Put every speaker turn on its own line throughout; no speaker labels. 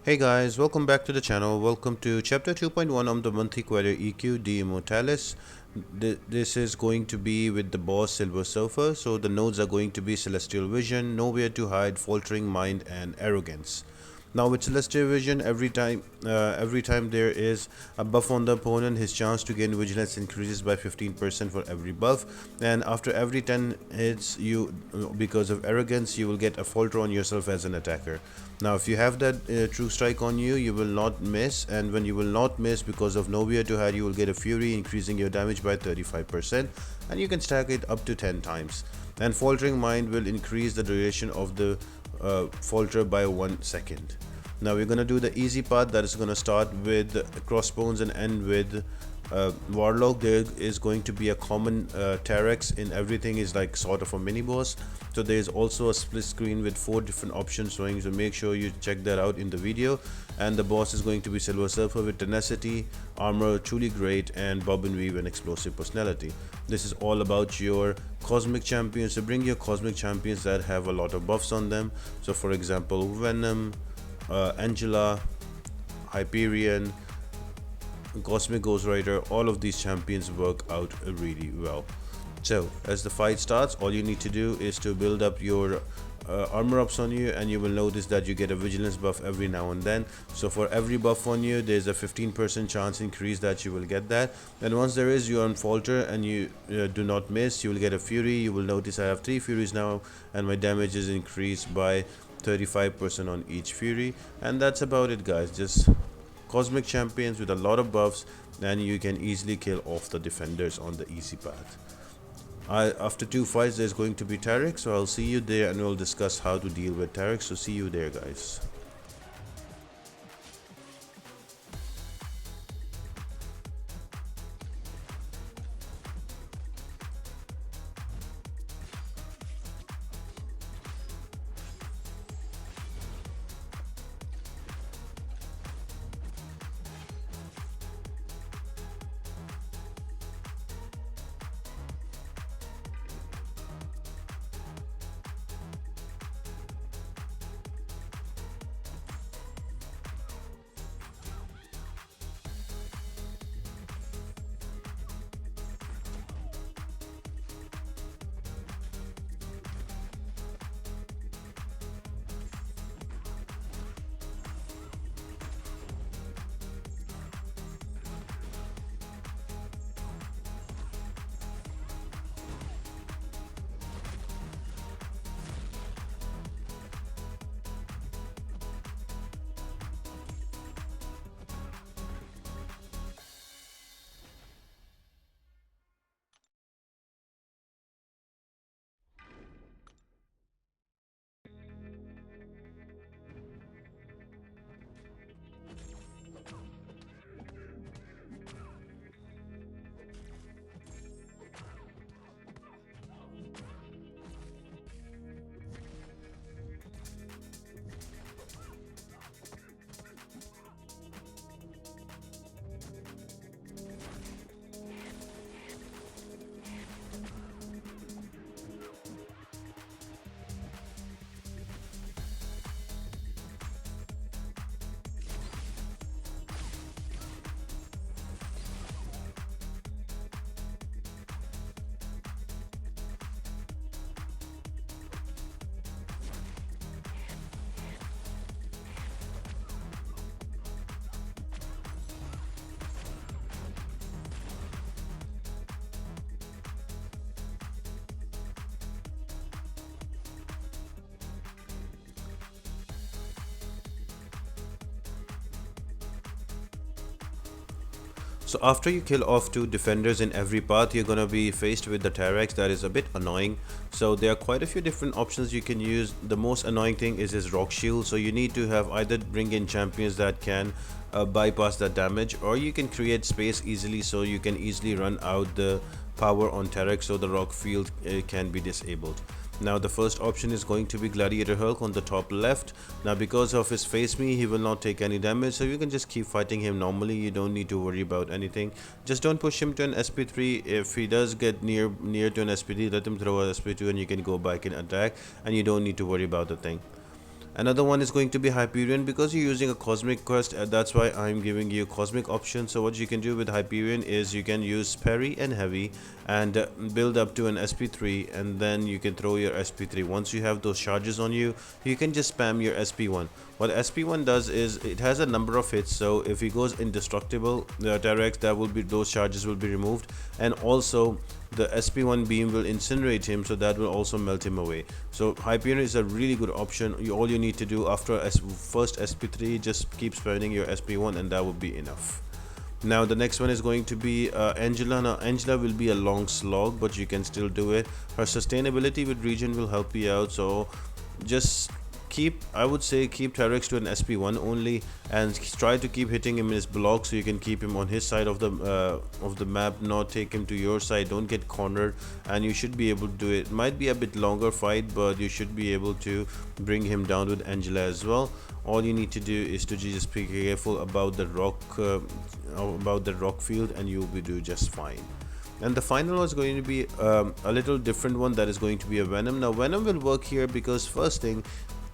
Hey guys, welcome back to the channel. Welcome to chapter 2.1 of the monthly Cavalier EQ de Immortalis. This is going to be with the boss Silver Surfer. So the nodes are going to be Celestial Vision, Nowhere to Hide, Faltering Mind, and Arrogance. Now with Celestial Vision, every time there is a buff on the opponent, his chance to gain vigilance increases by 15% for every buff. And after every 10 hits, because of arrogance, you will get a falter on yourself as an attacker. Now if you have that true strike on you, you will not miss, and when you will not miss because of nowhere to hide, you will get a fury increasing your damage by 35%, and you can stack it up to 10 times. And faltering mind will increase the duration of the falter by 1 second. Now we're gonna do the easy part, that is gonna start with crossbones and end with Warlock. There is going to be a common Terrax in everything, is like sort of a mini boss. So there is also a split screen with 4 different options showing, so make sure you check that out in the video. And the boss is going to be Silver Surfer with tenacity, armor truly great, and bob and weave and explosive personality. This is all about your cosmic champions, so bring your cosmic champions that have a lot of buffs on them. So for example, Venom, Angela, Hyperion, Cosmic Ghost Rider, all of these champions work out really well. So as the fight starts, all you need to do is to build up your armor ups on you, and you will notice that you get a vigilance buff every now and then. So for every buff on you, there's a 15% chance increase that you will get that. And once there is, you on falter and you do not miss, you will get a fury. You will notice I have 3 furies now, and my damage is increased by 35% on each fury. And that's about it, guys. Just cosmic champions with a lot of buffs, and you can easily kill off the defenders on the easy path. After 2 fights, there's going to be Terrax, so I'll see you there and we'll discuss how to deal with Terrax. So see you there, guys. So after you kill off 2 defenders in every path, you're gonna be faced with the Terrax. That is a bit annoying. So there are quite a few different options you can use. The most annoying thing is his rock shield. So you need to have either bring in champions that can bypass that damage, or you can create space easily so you can easily run out the power on Terrax so the rock field can be disabled. Now the first option is going to be Gladiator Hulk on the top left. Now because of his face me, he will not take any damage, so you can just keep fighting him normally. You don't need to worry about anything. Just don't push him to an SP3. If he does get near to an SP3, let him throw a SP2 and you can go back and attack, and you don't need to worry about the thing. Another one is going to be Hyperion. Because you're using a Cosmic Quest, that's why I'm giving you a Cosmic option. So what you can do with Hyperion is you can use Parry and Heavy and build up to an SP3, and then you can throw your SP3. Once you have those charges on you, you can just spam your SP1. What SP1 does is it has a number of hits, so if he goes indestructible, the Terrax, that will be, those charges will be removed, and also the SP1 beam will incinerate him, so that will also melt him away. So Hyperion is a really good option. All you need to do after first SP3, just keep spamming your SP1 and that will be enough. Now the next one is going to be Angela. Now Angela will be a long slog, but you can still do it. Her sustainability with regen will help you out, so just keep, I would say, keep Terrax to an SP1 only, and try to keep hitting him in his block so you can keep him on his side of the map, not take him to your side. Don't get cornered, and you should be able to do it. It might be a bit longer fight, but you should be able to bring him down with Angela as well. All you need to do is to just be careful about the rock field, and you will do just fine. And the final one is going to be a little different one, that is going to be a Venom. Now Venom will work here because first thing,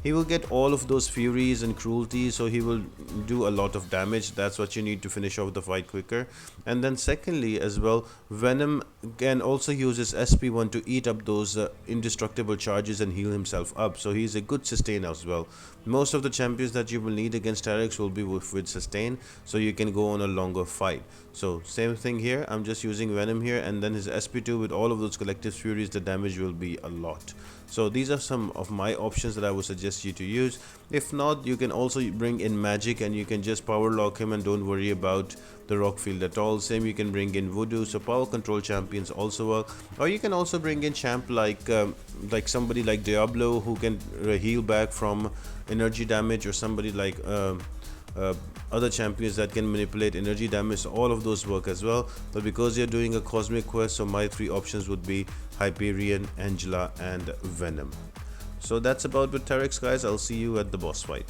he will get all of those furies and cruelties, so he will do a lot of damage. That's what you need to finish off the fight quicker. And then secondly as well, Venom can also use his SP1 to eat up those indestructible charges and heal himself up, so he's a good sustain as well. Most of the champions that you will need against Terrax will be with sustain, so you can go on a longer fight. So same thing here, I'm just using Venom here, and then his SP2 with all of those collective furies, the damage will be a lot. So these are some of my options that I would suggest you to use. If not, you can also bring in Magic and you can just power lock him and don't worry about the rock field at all. Same, you can bring in Voodoo, so power control champions also work. Or you can also bring in champ like somebody like Diablo, who can heal back from energy damage, or somebody like other champions that can manipulate energy damage. So all of those work as well, but because you're doing a Cosmic Quest, so my three options would be Hyperion, Angela and Venom. So that's about with Terrax, guys. I'll see you at the boss fight.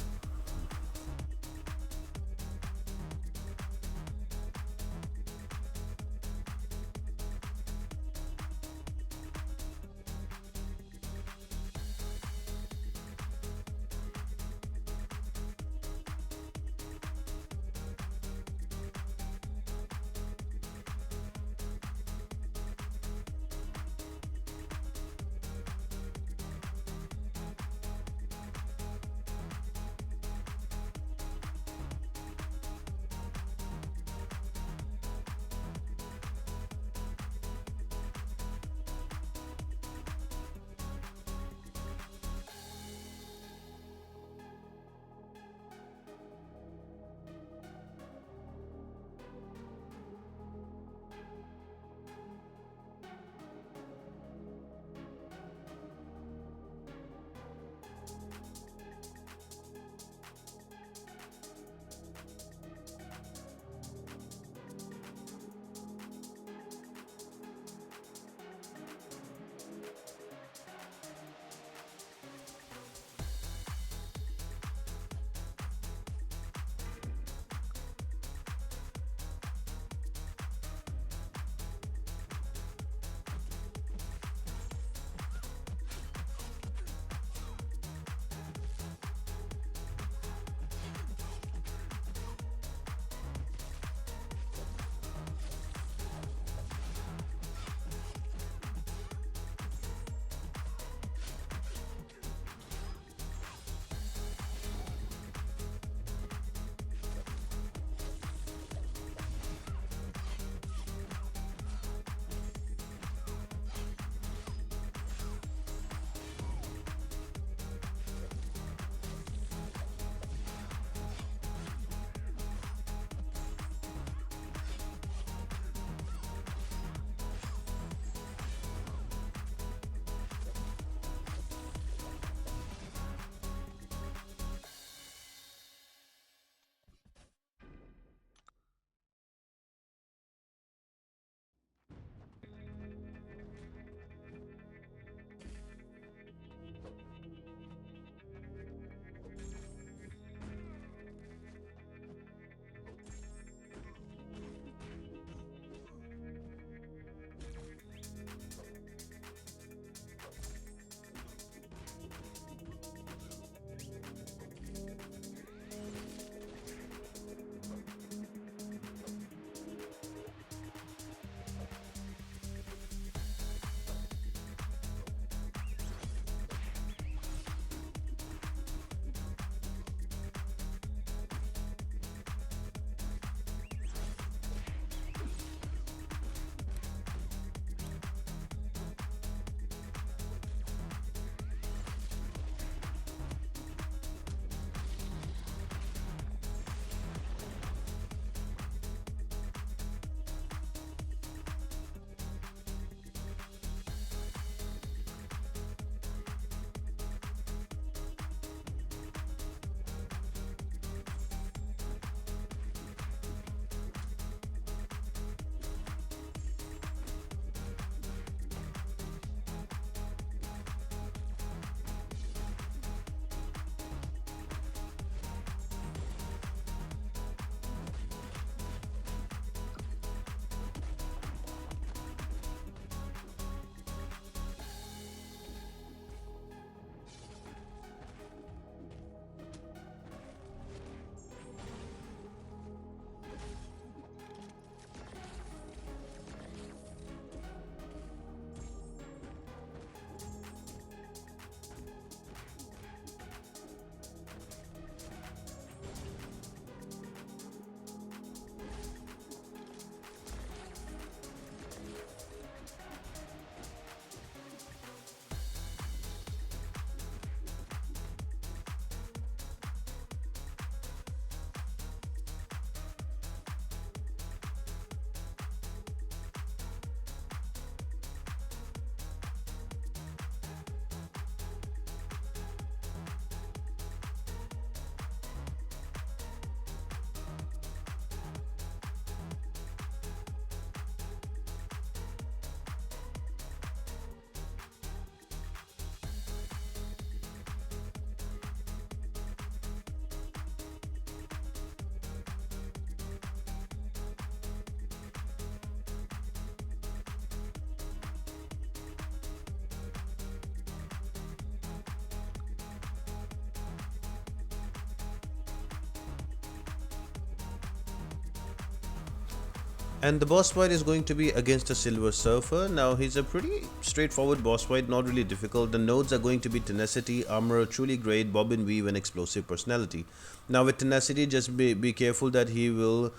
And the boss fight is going to be against a Silver Surfer. Now he's a pretty straightforward boss fight, not really difficult. The nodes are going to be Tenacity, Armor, Truly Great, Bob and Weave, and Explosive Personality. Now with Tenacity, just be careful that he will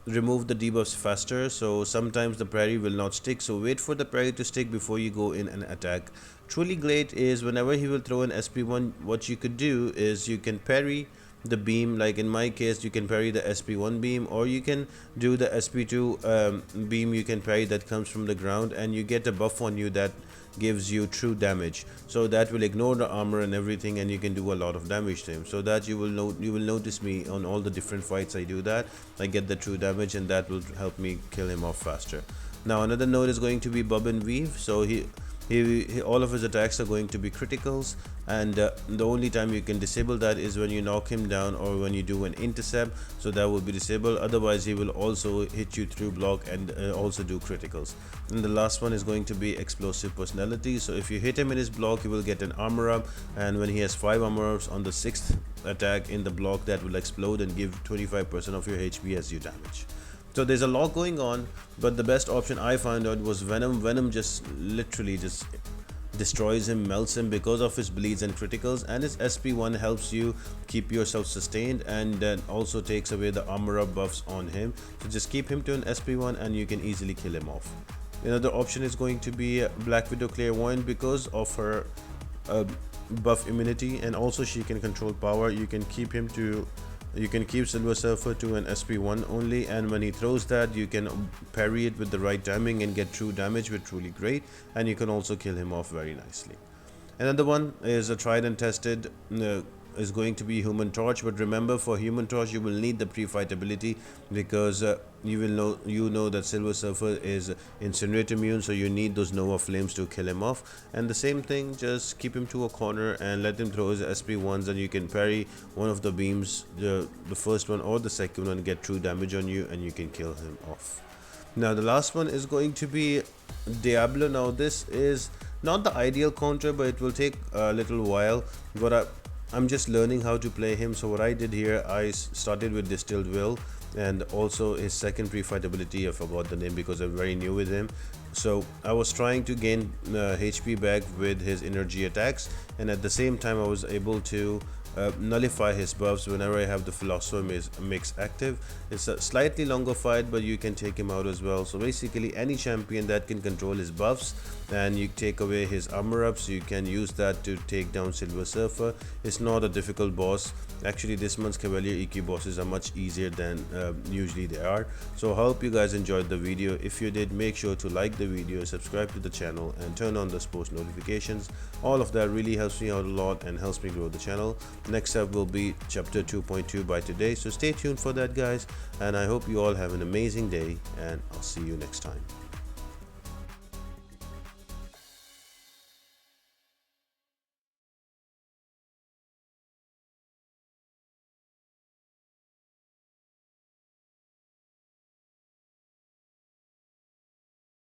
remove the debuffs faster, so sometimes the parry will not stick, so wait for the parry to stick before you go in and attack. Truly Great is whenever he will throw an SP1, what you could do is you can parry the beam. Like in my case, you can parry the SP1 beam, or you can do the SP2 beam you can parry that comes from the ground, and you get a buff on you that gives you true damage, so that will ignore the armor and everything, and you can do a lot of damage to him. So that you will notice me on all the different fights I do that. I get the true damage, and that will help me kill him off faster. Now another node is going to be Bob and Weave. So he all of his attacks are going to be criticals, and the only time you can disable that is when you knock him down or when you do an intercept, so that will be disabled. Otherwise he will also hit you through block and also do criticals. And the last one is going to be Explosive Personality. So if you hit him in his block, he will get an armor up, and when he has 5 armor ups on the 6th attack in the block, that will explode and give 25% of your HP as you damage. So there's a lot going on, but the best option I found out was Venom. Venom just literally just destroys him, melts him because of his bleeds and criticals, and his SP1 helps you keep yourself sustained, and then also takes away the armor up buffs on him. So just keep him to an SP1 and you can easily kill him off. Another option is going to be Black Widow Clairvoyant because of her buff immunity, and also she can control power. You can keep Silver Surfer to an SP1 only, and when he throws that, you can parry it with the right timing and get true damage with Truly Great, and you can also kill him off very nicely. Another one is a tried and tested is going to be Human Torch, but remember, for Human Torch you will need the pre-fight ability, because you know that Silver Surfer is Incinerate immune, so you need those Nova Flames to kill him off. And the same thing, just keep him to a corner and let him throw his SP1s, and you can parry one of the beams, the first one or the second one, get true damage on you, and you can kill him off. Now the last one is going to be Diablo. Now this is not the ideal counter, but it will take a little while, but I'm just learning how to play him. So what I did here, I started with Distilled Will, and also his second pre-fight ability, I forgot the name because I'm very new with him. So I was trying to gain HP back with his energy attacks, and at the same time I was able to nullify his buffs whenever I have the Philosopher Mix active. It's a slightly longer fight, but you can take him out as well. So basically any champion that can control his buffs and you take away his armor ups, you can use that to take down Silver Surfer. It's not a difficult boss. Actually this month's Cavalier EQ bosses are much easier than usually they are. So I hope you guys enjoyed the video. If you did, make sure to like the video, subscribe to the channel, and turn on the post notifications. All of that really helps me out a lot and helps me grow the channel. Next up will be chapter 2.2 by today, so stay tuned for that, guys, and I hope you all have an amazing day, and I'll see you next time.